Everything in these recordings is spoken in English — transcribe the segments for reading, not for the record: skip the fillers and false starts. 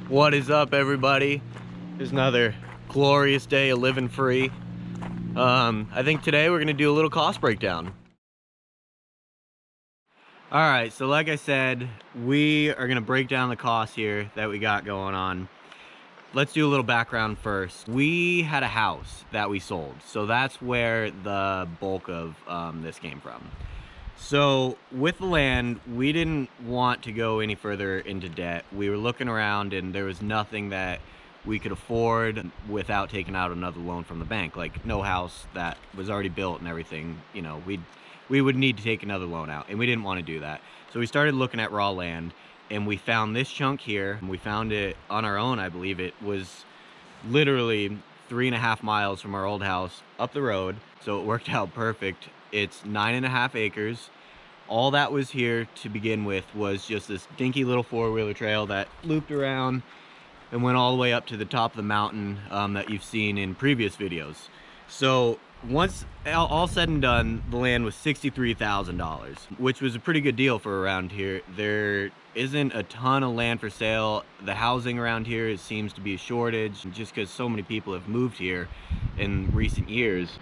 What is up, everybody? There's another glorious day of living free. I think today we're gonna do a little cost breakdown. All right, so like I said, we are gonna break down the costs here that we got going on. Let's do a little background first. We had a house that we sold, so that's where the bulk of this came from. So with the land, we didn't want to go any further into debt. We were looking around and there was nothing that we could afford without taking out another loan from the bank. Like no house that was already built and everything, you know, we would need to take another loan out, and we didn't want to do that. So we started looking at raw land, and we found this chunk here. We found it on our own, I believe. It was literally 3.5 miles from our old house up the road, so it worked out perfect. It's 9.5 acres. All that was here to begin with was just this dinky little four-wheeler trail that looped around and went all the way up to the top of the mountain that you've seen in previous videos. So once all said and done, the land was $63,000, which was a pretty good deal for around here. There isn't a ton of land for sale. The housing around here, it seems to be a shortage just because so many people have moved here in recent years.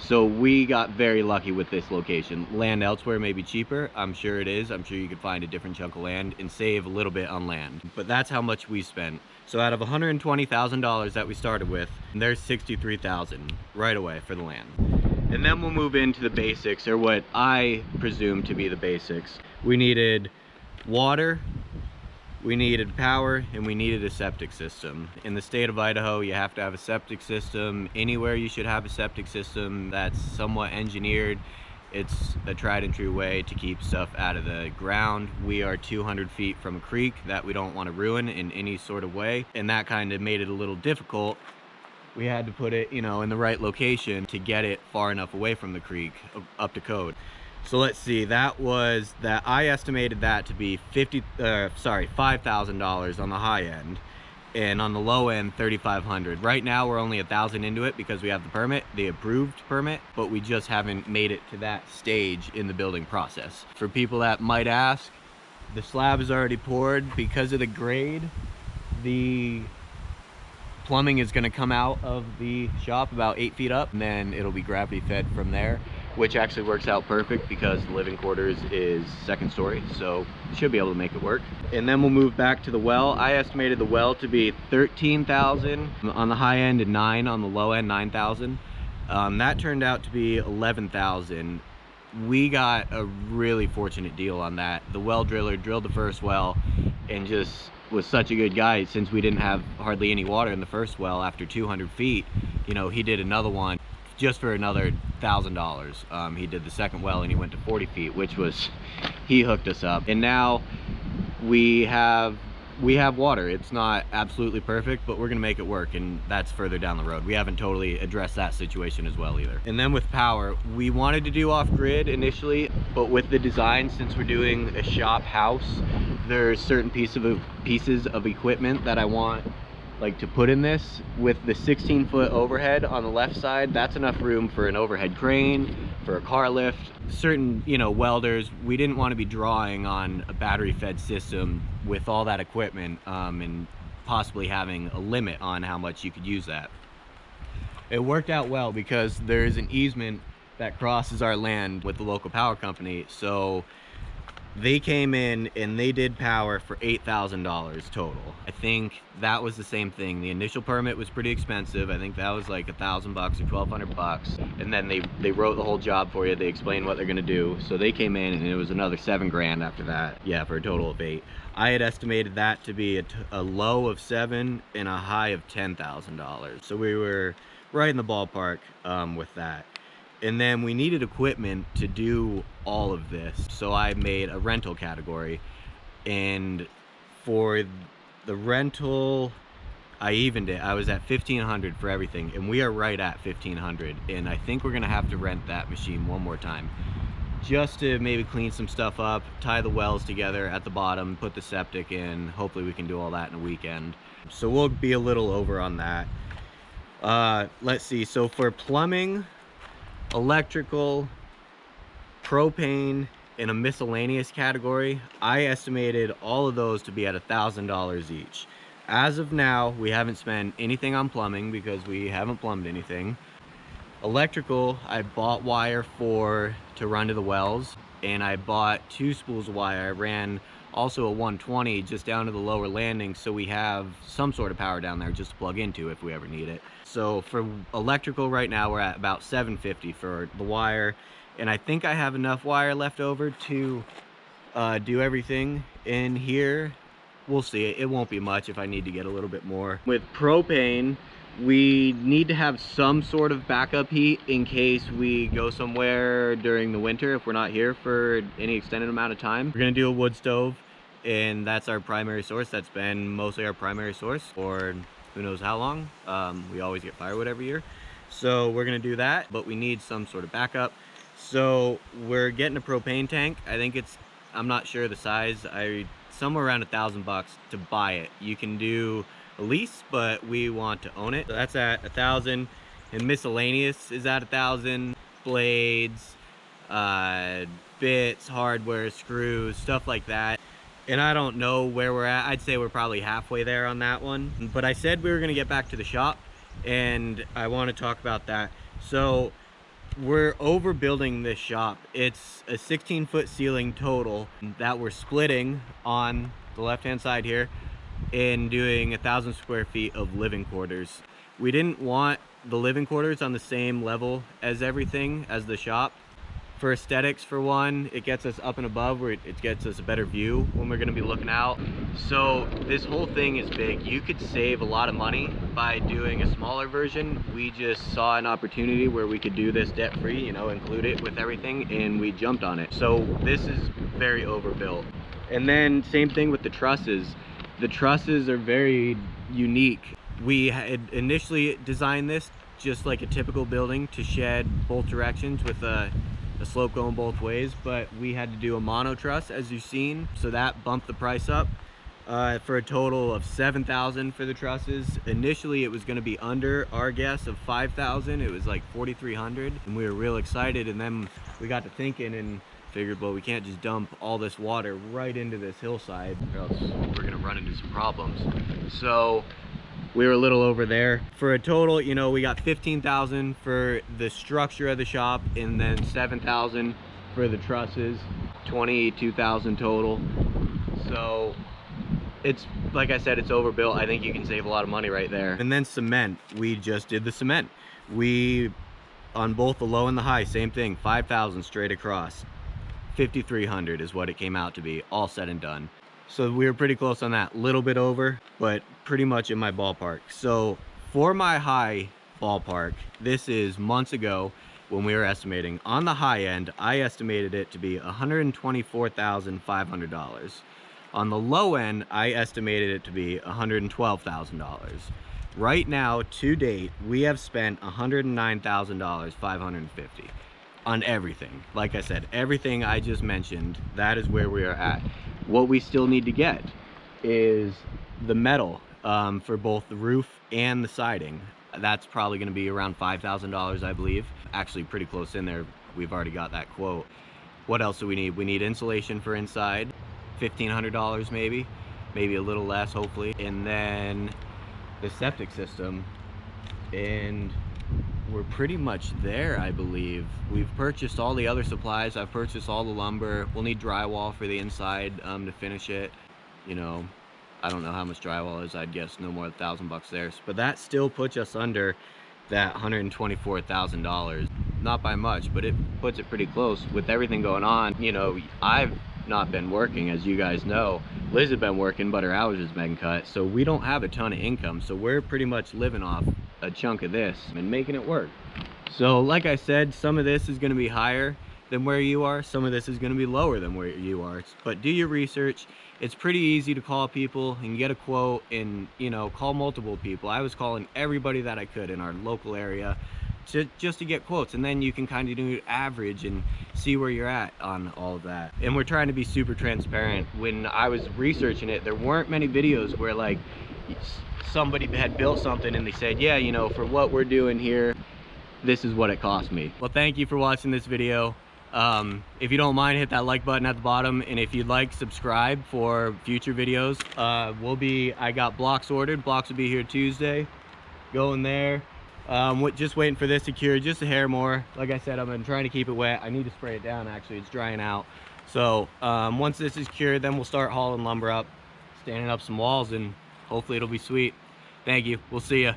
So we got very lucky with this location. Land elsewhere may be cheaper. I'm sure it is. I'm sure you could find a different chunk of land and save a little bit on land. But that's how much we spent. So out of $120,000 that we started with, there's $63,000 right away for the land. And then we'll move into the basics, or what I presume to be the basics. We needed water, we needed power, and we needed a septic system. In the state of Idaho, you have to have a septic system. Anywhere you should have a septic system that's somewhat engineered. It's a tried and true way to keep stuff out of the ground. We are 200 feet from a creek that we don't want to ruin in any sort of way, and that kind of made it a little difficult. We had to put it, you know, in the right location to get it far enough away from the creek, up to code. So let's see, I estimated that to be $5,000 on the high end, and on the low end, $3,500. Right now, we're only $1,000 into it because we have the permit, the approved permit, but we just haven't made it to that stage in the building process. For people that might ask, the slab is already poured. Because of the grade, the plumbing is going to come out of the shop about 8 feet up, and then it'll be gravity fed from there, which actually works out perfect because the living quarters is second story, so you should be able to make it work. And then we'll move back to the well. I estimated the well to be $13,000 on the high end and $9,000 on the low end, $9,000. That turned out to be $11,000. We got a really fortunate deal on that. The well driller drilled the first well and just was such a good guy. Since we didn't have hardly any water in the first well after 200 feet, you know, he did another one just for another $1,000. He did the second well and he went to 40 feet, which was, he hooked us up. And now we have water. It's not absolutely perfect, but we're gonna make it work, and that's further down the road. We haven't totally addressed that situation as well either. And then with power, we wanted to do off-grid initially, but with the design, since we're doing a shop house, there's certain pieces of equipment that I want like to put in this. With the 16-foot overhead on the left side, that's enough room for an overhead crane, for a car lift, certain, you know, welders. We didn't want to be drawing on a battery fed system with all that equipment, and possibly having a limit on how much you could use that. It worked out well because there's an easement that crosses our land with the local power company, so they came in and they did power for $8,000 total. I think that was the same thing. The initial permit was pretty expensive. I think that was like $1,000 or $1,200, and then they wrote the whole job for you. They explained what they're gonna do. So they came in and it was another $7,000 after that. Yeah, for a total of $8,000. I had estimated that to be a low of $7,000 and a high of $10,000. So we were right in the ballpark with that. And then we needed equipment to do all of this, so I made a rental category. And for the rental, I evened it. I was at $1,500 for everything, and we are right at $1,500. And I think we're gonna have to rent that machine one more time, just to maybe clean some stuff up, tie the wells together at the bottom, put the septic in. Hopefully we can do all that in a weekend. So we'll be a little over on that. Let's see, so for plumbing, electrical, propane, in a miscellaneous category, I estimated all of those to be at $1,000 each. As of now, we haven't spent anything on plumbing because we haven't plumbed anything. Electrical, I bought wire to run to the wells, and I bought 2 spools of wire. I ran also a 120 just down to the lower landing, so we have some sort of power down there just to plug into if we ever need it. So for electrical right now, we're at about $750 for the wire, and I think I have enough wire left over to do everything in here. We'll see. It won't be much if I need to get a little bit more. With propane, we need to have some sort of backup heat in case we go somewhere during the winter if we're not here for any extended amount of time. We're gonna do a wood stove, and that's our primary source. That's been mostly our primary source for who knows how long. We always get firewood every year. So we're gonna do that, but we need some sort of backup. So we're getting a propane tank. I think I'm not sure the size. Somewhere around $1,000 to buy it. You can do a lease, but we want to own it. So that's at 1,000, and miscellaneous is at 1,000. Blades, bits, hardware, screws, stuff like that. And I don't know where we're at. I'd say we're probably halfway there on that one. But I said we were gonna get back to the shop, and I want to talk about that. So we're overbuilding this shop. It's a 16-foot ceiling total that we're splitting on the left-hand side here and doing 1,000 square feet of living quarters. We didn't want the living quarters on the same level as everything as the shop. For aesthetics, for one, it gets us up and above where it gets us a better view when we're going to be looking out. So this whole thing is big. You could save a lot of money by doing a smaller version. We just saw an opportunity where we could do this debt-free, you know, include it with everything, and we jumped on it. So this is very overbuilt. And then same thing with the trusses. The trusses are very unique. We had initially designed this just like a typical building to shed both directions with a slope going both ways, but we had to do a mono truss, as you've seen, so that bumped the price up for a total of $7,000 for the trusses. Initially it was going to be under our guess of $5,000. It was like $4,300, and we were real excited, and then we got to thinking and figured, well, we can't just dump all this water right into this hillside or else we're gonna run into some problems. So we were a little over there. For a total, you know, we got $15,000 for the structure of the shop, and then $7,000 for the trusses, $22,000 total. So it's, like I said, it's overbuilt. I think you can save a lot of money right there. And then cement, we just did the cement. We, on both the low and the high, same thing, $5,000 straight across. $5,300 is what it came out to be, all said and done. So we were pretty close on that, little bit over, but pretty much in my ballpark. So for my high ballpark, this is months ago when we were estimating. On the high end, I estimated it to be $124,500. On the low end, I estimated it to be $112,000. Right now, to date, we have spent $109,550 on everything. Like I said, everything I just mentioned, that is where we are at. What we still need to get is the metal for both the roof and the siding. That's probably going to be around $5,000, I believe. Actually pretty close in there. We've already got that quote. What else do we need? We need insulation for inside, $1,500 maybe a little less, hopefully. And then the septic system, and we're pretty much there, I believe. We've purchased all the other supplies. I've purchased all the lumber. We'll need drywall for the inside to finish it. You know, I don't know how much drywall is. I'd guess no more than $1,000 there. But that still puts us under that $124,000. Not by much, but it puts it pretty close with everything going on. You know, I've not been working, as you guys know. Liz has been working, but her hours has been cut, so we don't have a ton of income. So we're pretty much living off a chunk of this and making it work. So like I said, some of this is going to be higher than where you are, some of this is going to be lower than where you are, but do your research. It's pretty easy to call people and get a quote, and you know, call multiple people. I was calling everybody that I could in our local area just to get quotes, and then you can kind of do an average and see where you're at on all of that. And we're trying to be super transparent. When I was researching it, there weren't many videos where like somebody had built something and they said, yeah, you know, for what we're doing here, this is what it cost me. Well, thank you for watching this video. If you don't mind, hit that like button at the bottom, and if you'd like, subscribe for future videos. I got blocks ordered. Blocks will be here Tuesday. Going there. Just waiting for this to cure just a hair more. Like I said, I've been trying to keep it wet. I need to spray it down, actually. It's drying out. So once this is cured, then we'll start hauling lumber up, standing up some walls, and hopefully it'll be sweet. Thank you. We'll see ya.